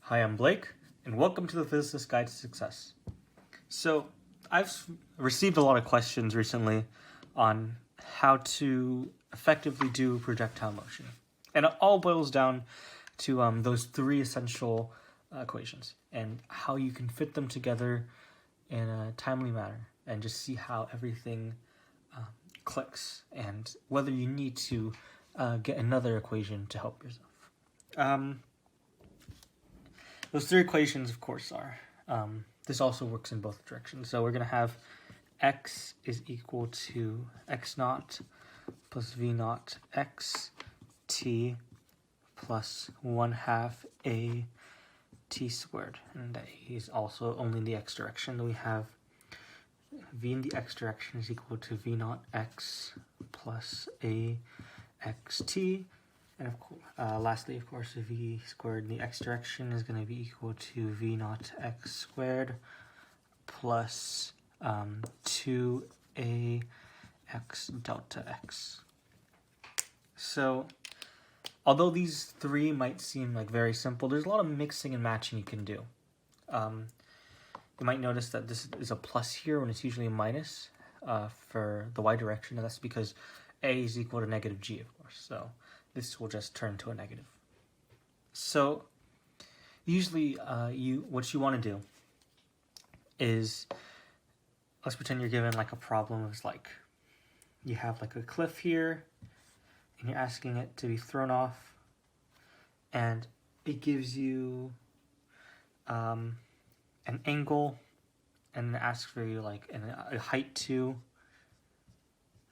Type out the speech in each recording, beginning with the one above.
Hi, I'm Blake, and welcome to the Physicist Guide to Success. So, I've received a lot of questions recently on how to effectively do projectile motion. And it all boils down to those three essential equations and how you can fit them together in a timely manner and just see how everything clicks and whether you need to get another equation to help yourself. Those three equations, of course, are, this also works in both directions. So we're going to have x is equal to x naught plus v naught x t plus 1/2 a t squared. And a is also only in the x direction. Then we have v in the x direction is equal to v naught x plus a x t. And lastly, of course, v squared in the x direction is going to be equal to v naught x squared plus 2a x delta x. So, although these three might seem like very simple, there's a lot of mixing and matching you can do. You might notice that this is a plus here when it's usually a minus for the y direction, and that's because a is equal to negative g, of course. So this will just turn to a negative. So usually what you want to do is, let's pretend you're given like a problem. It's like you have like a cliff here and you're asking it to be thrown off, and it gives you an angle, and it asks for you like a height too,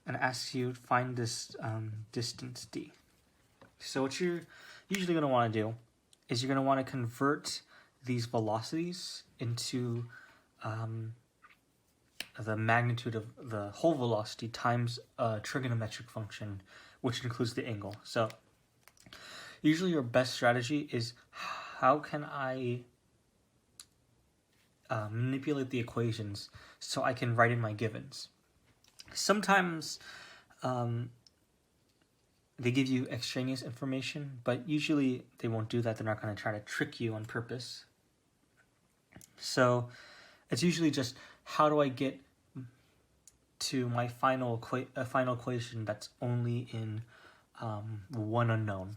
and it asks you to find this distance d. So what you're usually going to want to do is you're going to want to convert these velocities into the magnitude of the whole velocity times a trigonometric function, which includes the angle. So usually your best strategy is, how can I manipulate the equations so I can write in my givens? Sometimes they give you extraneous information, but usually they won't do that. They're not going to try to trick you on purpose. So it's usually just, how do I get to my final equation that's only in one unknown,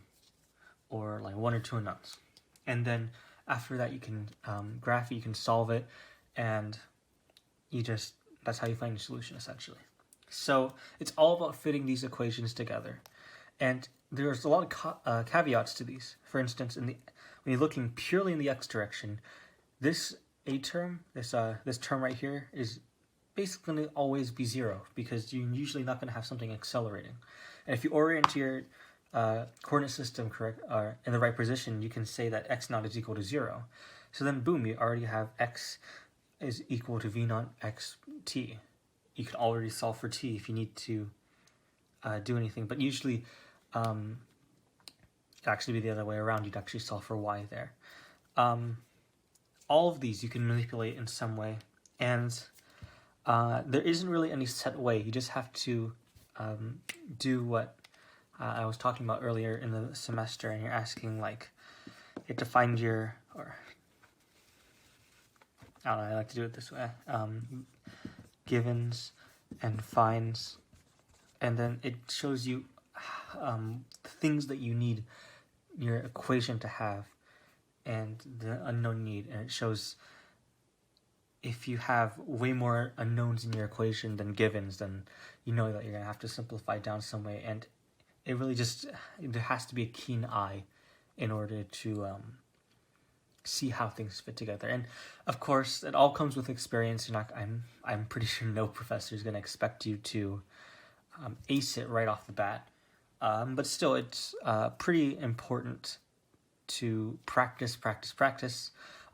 or like one or two unknowns. And then after that you can graph it, you can solve it, and that's how you find your solution, essentially. So it's all about fitting these equations together. And there's a lot of caveats to these. For instance, when you're looking purely in the x direction, this a term, this term right here, is basically going to always be 0, because you're usually not going to have something accelerating. And if you orient your coordinate system correct, in the right position, you can say that x naught is equal to 0. So then, boom, you already have x is equal to v naught x t. You can already solve for t if you need to do anything. But usually, it'd actually be the other way around. You'd actually solve for y there. All of these you can manipulate in some way, and there isn't really any set way. You just have to do what I was talking about earlier in the semester, and you're asking, like, you have to find your, or I don't know, I like to do it this way, givens and finds, and then it shows you things that you need your equation to have and the unknown need, and it shows if you have way more unknowns in your equation than givens, then you know that you're going to have to simplify down some way. And it really there has to be a keen eye in order to see how things fit together. And of course, it all comes with experience. I'm pretty sure no professor is going to expect you to ace it right off the bat. But still, it's pretty important to practice.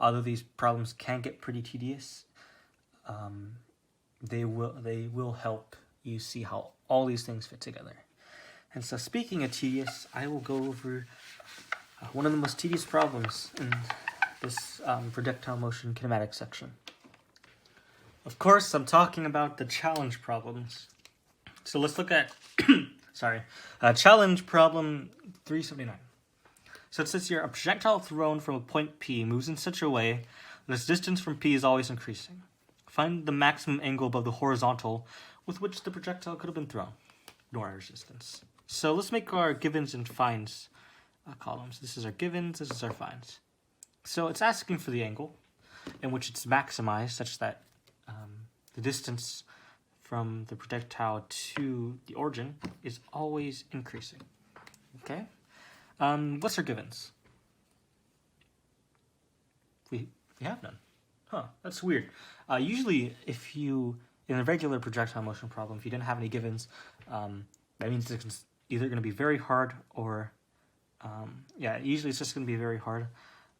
Although these problems can get pretty tedious, they will help you see how all these things fit together. And so, speaking of tedious, I will go over one of the most tedious problems in this projectile motion kinematic section. Of course, I'm talking about the challenge problems. So let's look at challenge problem 379. So it says here, a projectile thrown from a point P moves in such a way that its distance from P is always increasing. Find the maximum angle above the horizontal with which the projectile could have been thrown. Ignore our resistance. So let's make our givens and finds columns. This is our givens, this is our finds. So it's asking for the angle in which it's maximized such that the distance from the projectile to the origin is always increasing. Okay? What's our givens? We have none. Huh, that's weird. Usually, if you, in a regular projectile motion problem, if you didn't have any givens, that means it's either going to be very hard or, usually it's just going to be very hard.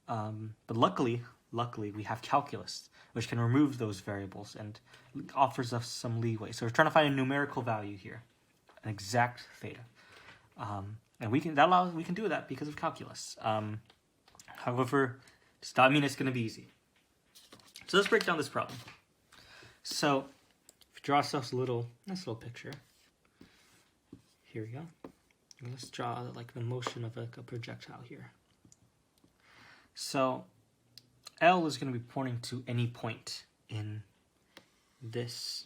But luckily, we have calculus, which can remove those variables and offers us some leeway. So we're trying to find a numerical value here, an exact theta. And we can do that because of calculus. However, does not mean it's going to be easy. So let's break down this problem. So if we draw ourselves a nice little picture. Here we go. And let's draw like the motion of a projectile here. So L is going to be pointing to any point in this,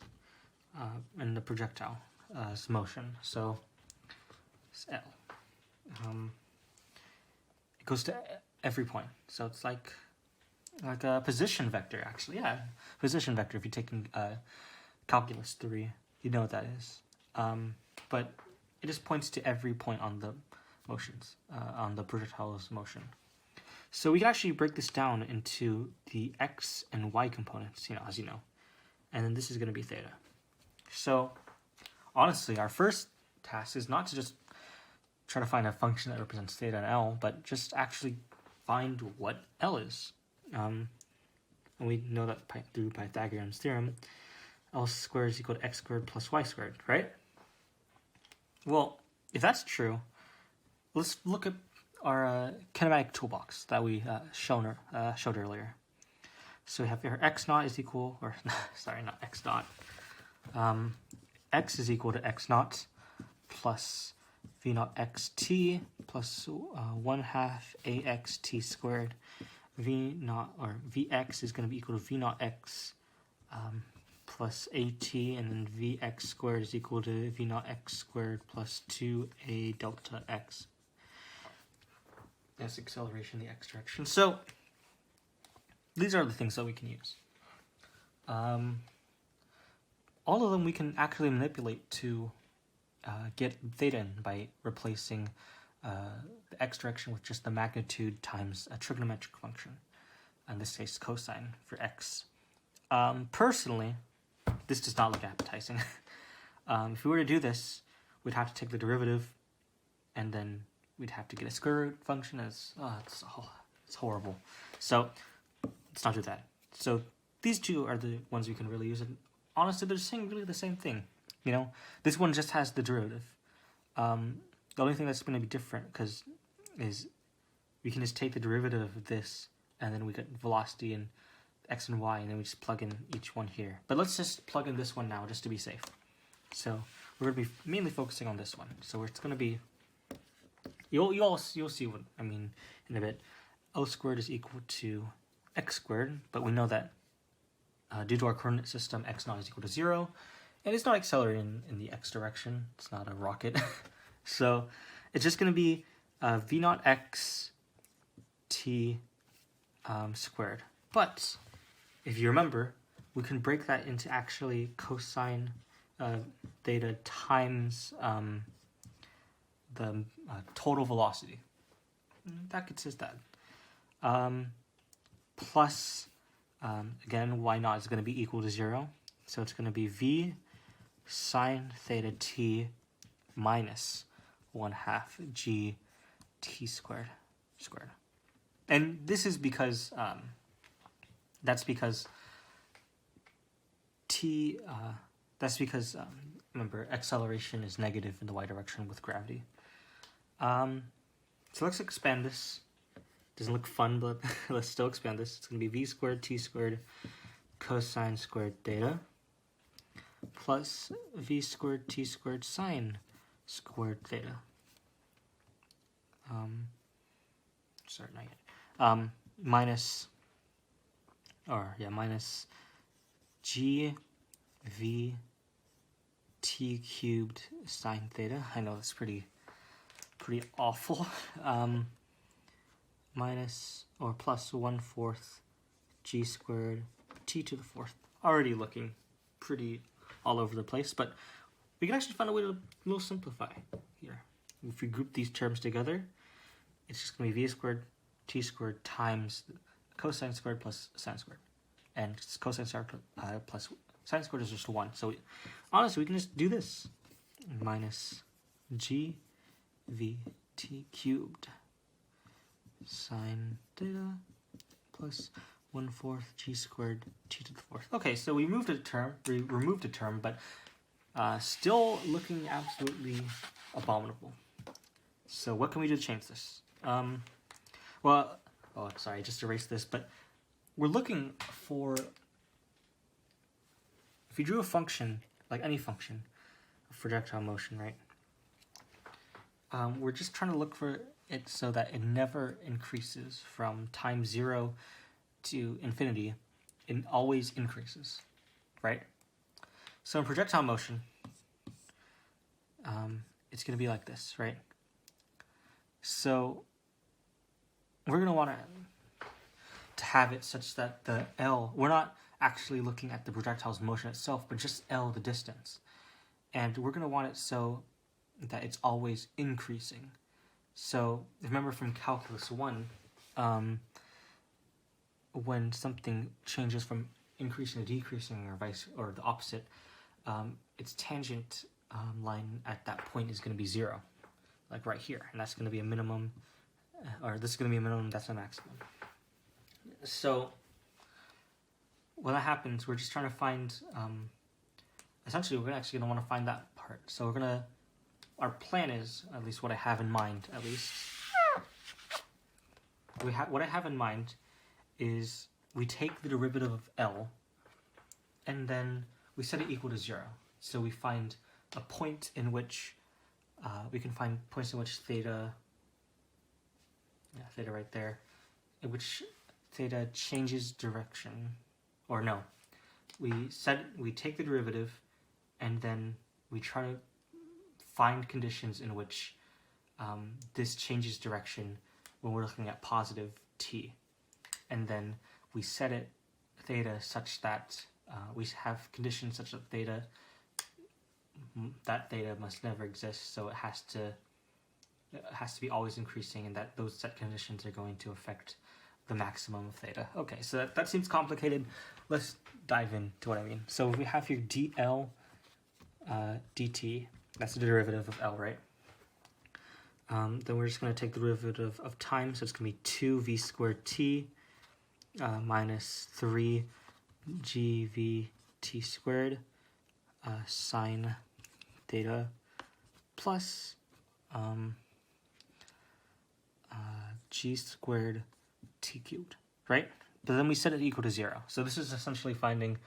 in the projectile's motion. So it's L. It goes to every point. So it's like a position vector, actually. Yeah, position vector. If you're taking calculus 3, you know what that is. But it just points to every point on the motions, on the projectile's motion. So we can actually break this down into the x and y components, as you know. And then this is going to be theta. So honestly, our first task is not to just try to find a function that represents theta and L, but just actually find what L is. And we know that through Pythagorean's theorem, L squared is equal to x squared plus y squared, right? Well, if that's true, let's look at our kinematic toolbox that we showed earlier. So we have here x naught is equal, or sorry, not x naught. X is equal to x naught plus v naught xt plus 1/2 axt squared. V naught, or vx is going to be equal to v naught x plus at, and then vx squared is equal to v naught x squared plus 2a delta x. That's acceleration in the x direction. So these are the things that we can use. All of them we can actually manipulate to get theta in by replacing the x direction with just the magnitude times a trigonometric function. In this case, cosine for x. Personally, this does not look appetizing. If we were to do this, we'd have to take the derivative, and then we'd have to get a square root function. It's horrible. So let's not do that. So these two are the ones we can really use. And honestly, they're saying really the same thing. This one just has the derivative. The only thing that's going to be different is we can just take the derivative of this, and then we get velocity in x and y, and then we just plug in each one here. But let's just plug in this one now, just to be safe. So we're going to be mainly focusing on this one. So it's going to be, you'll see what I mean in a bit. L squared is equal to x squared, but we know that due to our coordinate system, x naught is equal to 0, and it's not accelerating in the x direction. It's not a rocket. So it's just going to be v naught x t squared. But if you remember, we can break that into actually cosine theta times the total velocity. That gets us that. Plus, again, y naught is going to be equal to 0. So it's going to be v sine theta t minus 1/2 g t squared. And this is because, remember, acceleration is negative in the y direction with gravity. So let's expand this. Doesn't look fun, but let's still expand this. It's going to be v squared t squared cosine squared theta plus v squared t squared sine squared theta. sorry, not yet. Minus g v t cubed sine theta. I know it's pretty awful. Minus or plus 1/4 g squared t to the 4th. Already looking pretty all over the place, but we can actually find a way to a little simplify here. If we group these terms together, it's just going to be v squared t squared times cosine squared plus sine squared. And cosine squared plus sine squared is just 1. So honestly, we can just do this. Minus g v t cubed sine theta plus 1/4 g squared t to the 4th. Okay, so we removed a term, but still looking absolutely abominable. So what can we do to change this? Sorry, just erase this, but we're looking for, if we drew a function, like any function of projectile motion, right? We're just trying to look for it so that it never increases from time 0 to infinity. It always increases, right? So in projectile motion, it's going to be like this, right? So we're going to want to have it such that the L, we're not actually looking at the projectile's motion itself, but just L, the distance. And we're going to want it so that it's always increasing. So remember from calculus 1, when something changes from increasing to decreasing or the opposite, its tangent line at that point is going to be 0, like right here, and that's going to be a minimum, or this is going to be a minimum, that's a maximum. So when that happens, we're just trying to find, essentially we're actually going to want to find that part. So our plan is, at least what I have in mind, what I have in mind is we take the derivative of L and then we set it equal to 0. So we find a point in which we can find points in which theta right there, in which theta changes direction, or no, we take the derivative and then we try to find conditions in which this changes direction when we're looking at positive t, and then we set it theta such that we have conditions such that theta must never exist, so it has to be always increasing, and that those set conditions are going to affect the maximum of theta. Okay, so that seems complicated. Let's dive into what I mean. So we have here dl dt, that's the derivative of L, right? Then we're just going to take the derivative of time, so it's going to be 2v squared t minus 3gv t squared sine theta plus g squared t cubed, right? But then we set it equal to 0. So this is essentially finding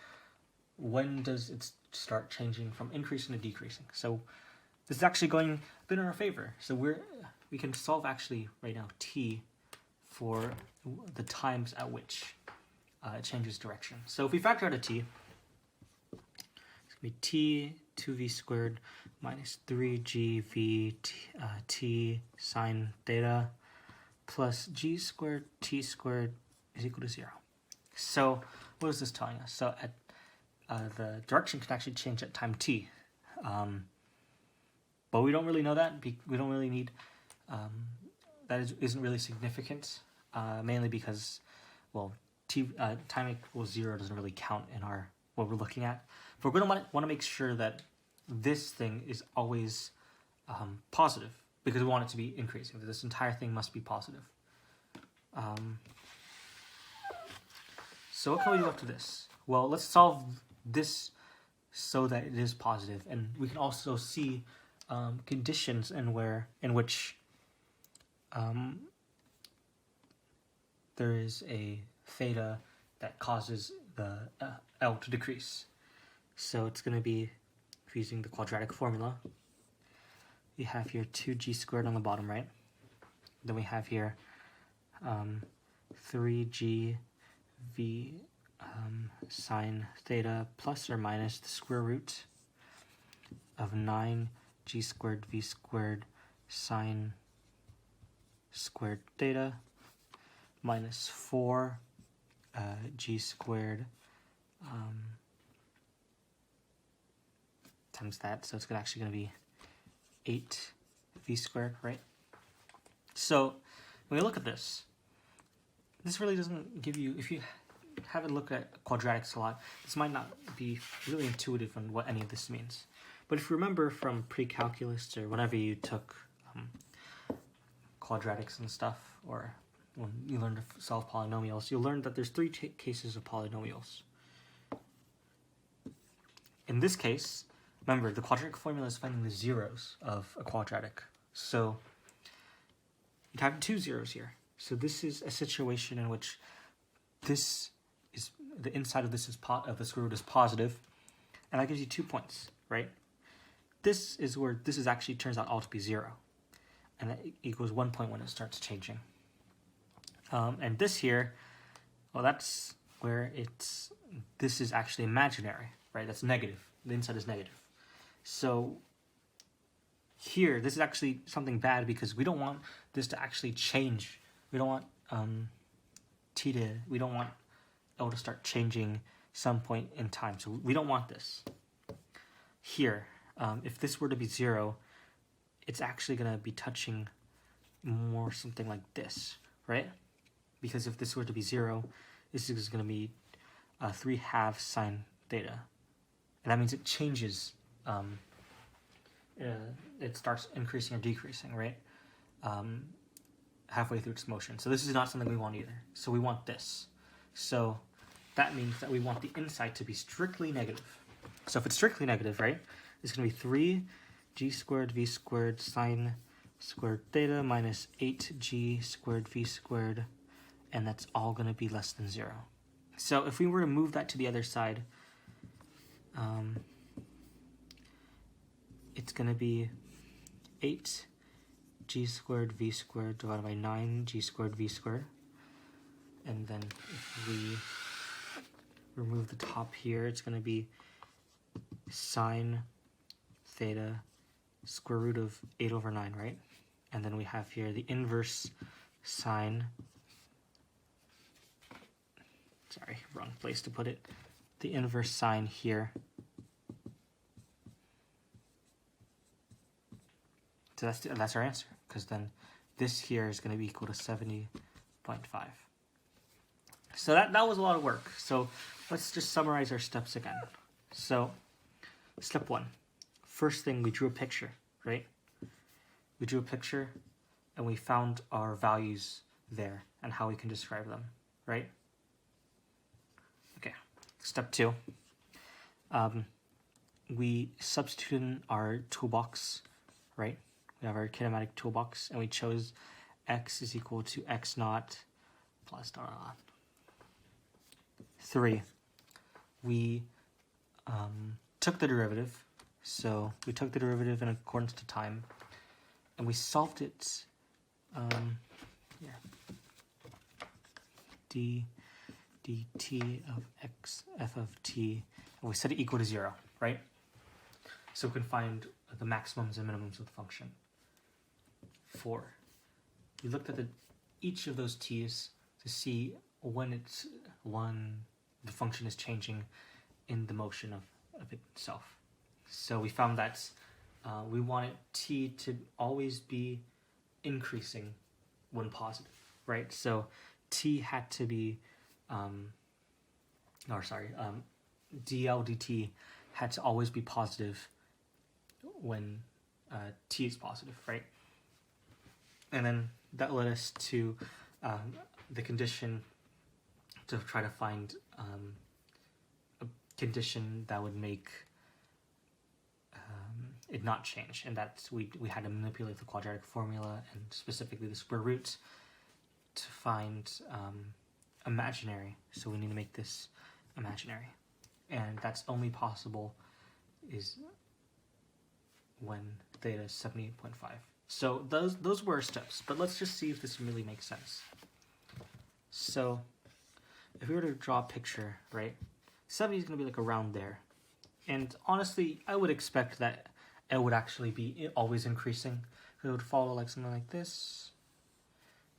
when does it start changing from increasing to decreasing. So this is actually going a bit in our favor. So we can solve actually right now t for the times at which it changes direction. So if we factor out a t, it's going to be t 2v squared minus 3gv t sine theta plus g squared t squared is equal to 0. So what is this telling us? So at the direction can actually change at time t. But we don't really know that. We don't really need, that isn't really significant, mainly because, well, time equals 0 doesn't really count in what we're looking at. But we're going to want to make sure that this thing is always positive, because we want it to be increasing. This entire thing must be positive. So what can we do after this? Well, let's solve this so that it is positive, and we can also see conditions in which there is a theta that causes the L to decrease. So it's going to be, using the quadratic formula, we have here 2g squared on the bottom right. Then we have here 3g v sine theta plus or minus the square root of 9g squared v squared sine squared theta minus 4 g squared times that, so it's actually going to be 8 v squared, right? So when we look at this really doesn't give you, if you haven't looked at quadratics a lot, this might not be really intuitive on what any of this means. But if you remember from pre-calculus or whenever you took quadratics and stuff, or when you learned to solve polynomials, you'll learn that there's three cases of polynomials. In this case, remember, the quadratic formula is finding the zeros of a quadratic. So you'd have 2 zeros here. So this is a situation in which this is, the inside of this is of the square root is positive, and that gives you 2 points, right? This is where this is actually turns out all to be 0, and that equals 1 point when it starts changing. And this here, well, that's where this is actually imaginary, right? That's negative. The inside is negative. So here, this is actually something bad because we don't want this to actually change. We don't want we don't want L to start changing some point in time. So we don't want this. Here, if this were to be 0, it's actually going to be touching more something like this, right? Because if this were to be 0, this is going to be 3/2 sine theta. And that means it changes, it starts increasing or decreasing, right? Halfway through its motion. So this is not something we want either. So we want this. So that means that we want the inside to be strictly negative. So if it's strictly negative, right, it's going to be 3g squared v squared sine squared theta minus 8g squared v squared, and that's all going to be less than 0. So if we were to move that to the other side, it's going to be 8g squared v squared divided by 9g squared v squared. And then if we remove the top here, it's going to be sine theta square root of 8 over 9, right? And then we have here the inverse sine, sorry, wrong place to put it, the inverse sine here. So that's our answer, because then this here is going to be equal to 70.5. So that was a lot of work. So let's just summarize our steps again. So step 1, first thing, we drew a picture, right? We drew a picture and we found our values there and how we can describe them, right? Okay, step 2, we substituted in our toolbox, right? We have our kinematic toolbox and we chose x is equal to x naught plus dot dot. 3, we took the derivative. So we took the derivative in accordance to time, and we solved it. dt of x f of t, and we set it equal to 0, right? So we can find the maximums and minimums of the function. 4, we looked at each of those t's to see when the function is changing in the motion of itself. So we found that we wanted t to always be increasing when positive, right? So t had to be, dl dt had to always be positive when t is positive, right? And then that led us to the condition to try to find a condition that would make it not change, and that's we had to manipulate the quadratic formula and specifically the square root to find imaginary. So we need to make this imaginary, and that's only possible is when theta is 78.5. So those were our steps, but let's just see if this really makes sense. So if we were to draw a picture, right, 70 is going to be like around there. And honestly, I would expect that L would actually be always increasing. It would follow like something like this.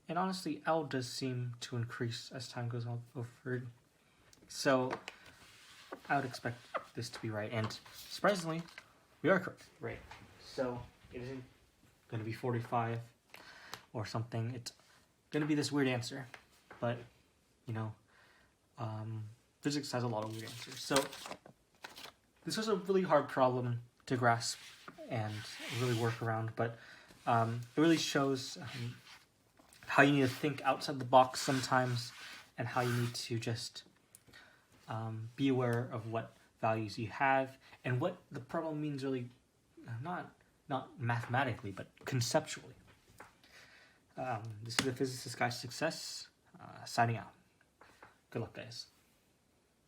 And honestly, L does seem to increase as time goes on over. So I would expect this to be right. And surprisingly, we are correct. Right. So it isn't going to be 45 or something. It's going to be this weird answer. But, you know, physics has a lot of weird answers. So this was a really hard problem to grasp and really work around, but it really shows how you need to think outside the box sometimes, and how you need to just be aware of what values you have and what the problem means really, not mathematically, but conceptually. This is the Physicist Guide to Success, signing out. Good luck, guys.